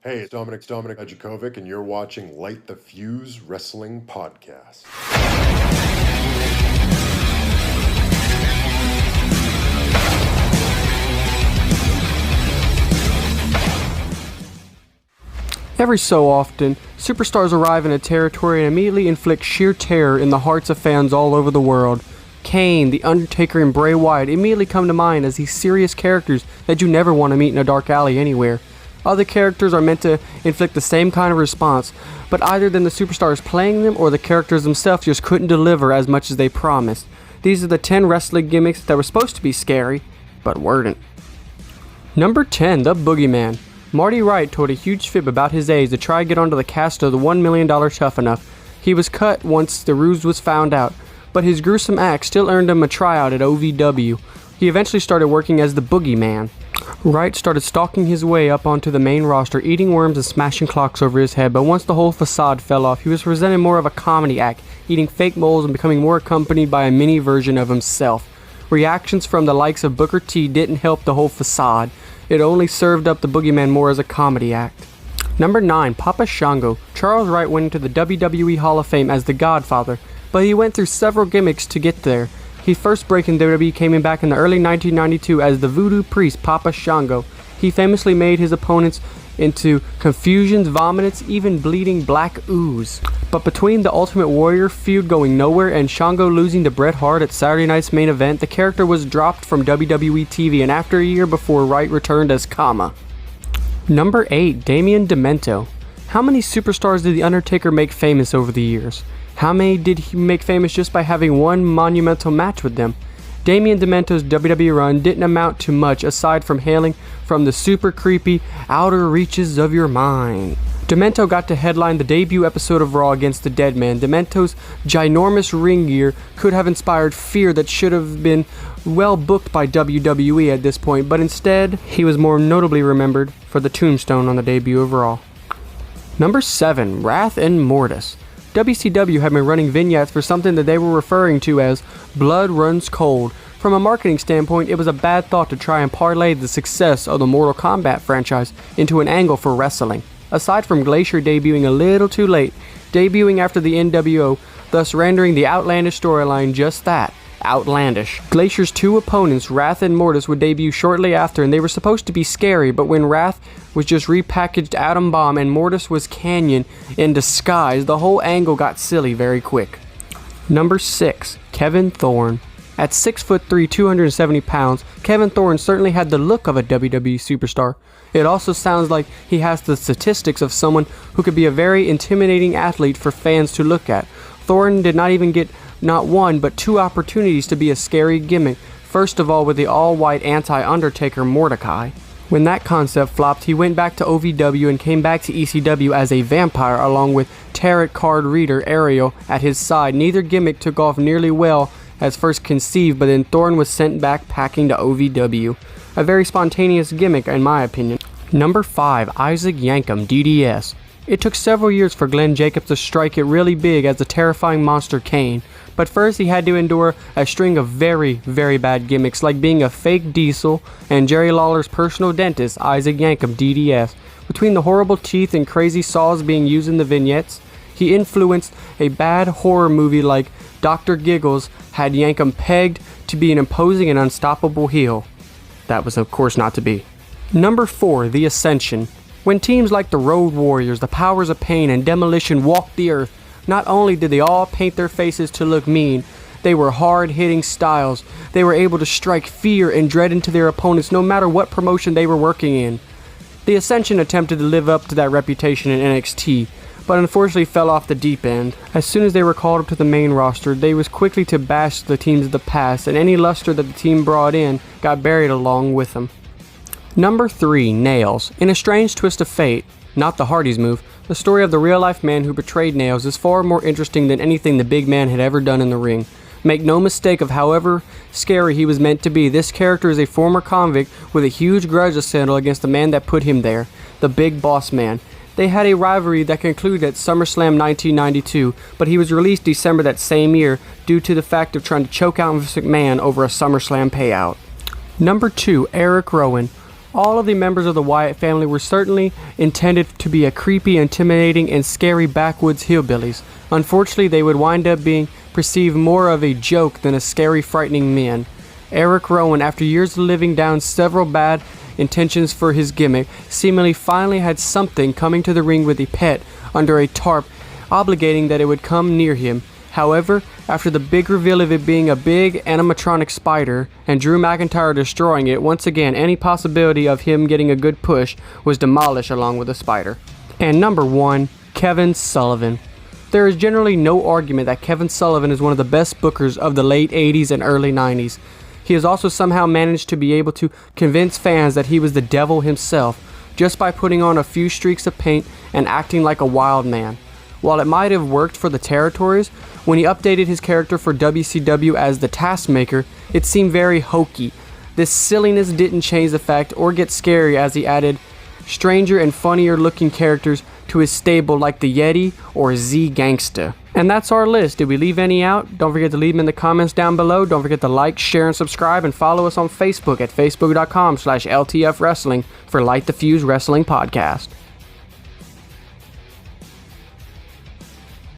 Hey, it's Dominic Ajakovic, and you're watching Light the Fuse Wrestling Podcast. Every so often, superstars arrive in a territory and immediately inflict sheer terror in the hearts of fans all over the world. Kane, The Undertaker, and Bray Wyatt immediately come to mind as these serious characters that you never want to meet in a dark alley anywhere. Other characters are meant to inflict the same kind of response, but either then the superstars playing them or the characters themselves just couldn't deliver as much as they promised. These are the 10 wrestling gimmicks that were supposed to be scary, but weren't. Number 10, The Boogeyman. Marty Wright told a huge fib about his age to try to get onto the cast of the $1 million Tough Enough. He was cut once the ruse was found out, but his gruesome act still earned him a tryout at OVW. He eventually started working as the Boogeyman. Wright started stalking his way up onto the main roster, eating worms and smashing clocks over his head, but once the whole facade fell off, he was presented more of a comedy act, eating fake moles and becoming more accompanied by a mini version of himself. Reactions from the likes of Booker T didn't help the whole facade. It only served up the Boogeyman more as a comedy act. Number 9, Papa Shango. Charles Wright went into the WWE Hall of Fame as the Godfather, but he went through several gimmicks to get there. He first break in WWE came in back in the early 1992 as the Voodoo Priest Papa Shango. He famously made his opponents into confusions, vomits, even bleeding black ooze. But between the Ultimate Warrior feud going nowhere and Shango losing to Bret Hart at Saturday night's main event, the character was dropped from WWE TV, and after a year before Wright returned as Kama. Number 8, Damien Demento. How many superstars did The Undertaker make famous over the years? How many did he make famous just by having one monumental match with them? Damien Demento's WWE run didn't amount to much aside from hailing from the super creepy outer reaches of your mind. Demento got to headline the debut episode of Raw against the Dead Man. Demento's ginormous ring gear could have inspired fear that should have been well booked by WWE at this point, but instead, he was more notably remembered for the tombstone on the debut of Raw. Number 7, Wrath and Mortis. WCW had been running vignettes for something that they were referring to as Blood Runs Cold. From a marketing standpoint, it was a bad thought to try and parlay the success of the Mortal Kombat franchise into an angle for wrestling. Aside from Glacier debuting a little too late, debuting after the NWO, thus rendering the outlandish storyline just that, outlandish. Glacier's two opponents, Wrath and Mortis, would debut shortly after, and they were supposed to be scary, but when Wrath was just repackaged Atom Bomb and Mortis was Canyon in disguise, the whole angle got silly very quick. Number 6, Kevin Thorne. At 6'3", 270 pounds, Kevin Thorne certainly had the look of a WWE superstar. It also sounds like he has the statistics of someone who could be a very intimidating athlete for fans to look at. Thorne did not even get not one, but two opportunities to be a scary gimmick. First of all with the all-white anti-Undertaker Mordecai. When that concept flopped, he went back to OVW and came back to ECW as a vampire along with tarot card reader Ariel at his side. Neither gimmick took off nearly well as first conceived, but then Thorne was sent back packing to OVW. A very spontaneous gimmick in my opinion. Number 5, Isaac Yankem, DDS. It took several years for Glenn Jacobs to strike it really big as the terrifying monster Kane. But first he had to endure a string of very, very bad gimmicks like being a fake Diesel and Jerry Lawler's personal dentist, Isaac Yankem, DDS. Between the horrible teeth and crazy saws being used in the vignettes, he influenced a bad horror movie like Dr. Giggles had Yankem pegged to be an imposing and unstoppable heel. That was of course not to be. Number 4, The Ascension. When teams like the Road Warriors, the Powers of Pain, and Demolition walked the earth, not only did they all paint their faces to look mean, they were hard-hitting styles. They were able to strike fear and dread into their opponents no matter what promotion they were working in. The Ascension attempted to live up to that reputation in NXT, but unfortunately fell off the deep end. As soon as they were called up to the main roster, they was quickly to bash the teams of the past, and any luster that the team brought in got buried along with them. Number 3, Nails. In a strange twist of fate, not the Hardys move, the story of the real-life man who betrayed Nails is far more interesting than anything the big man had ever done in the ring. Make no mistake of however scary he was meant to be, this character is a former convict with a huge grudge to settle against the man that put him there, the Big Boss Man. They had a rivalry that concluded at SummerSlam 1992, but he was released December that same year due to the fact of trying to choke out Vince McMahon over a SummerSlam payout. Number 2, Eric Rowan. All of the members of the Wyatt family were certainly intended to be a creepy, intimidating, and scary backwoods hillbillies. Unfortunately, they would wind up being perceived more of a joke than a scary, frightening man. Eric Rowan, after years of living down several bad intentions for his gimmick, seemingly finally had something coming to the ring with a pet under a tarp, obligating that it would come near him. However, after the big reveal of it being a big animatronic spider and Drew McIntyre destroying it, once again any possibility of him getting a good push was demolished along with the spider. And number 1, Kevin Sullivan. There is generally no argument that Kevin Sullivan is one of the best bookers of the late 80s and early 90s. He has also somehow managed to be able to convince fans that he was the devil himself just by putting on a few streaks of paint and acting like a wild man. While it might have worked for the territories, when he updated his character for WCW as the Taskmaker, it seemed very hokey. This silliness didn't change the fact or get scary as he added stranger and funnier looking characters to his stable like the Yeti or Z Gangsta. And that's our list. Did we leave any out? Don't forget to leave them in the comments down below. Don't forget to like, share, and subscribe, and follow us on Facebook at facebook.com/LTF Wrestling for Light the Fuse Wrestling Podcast.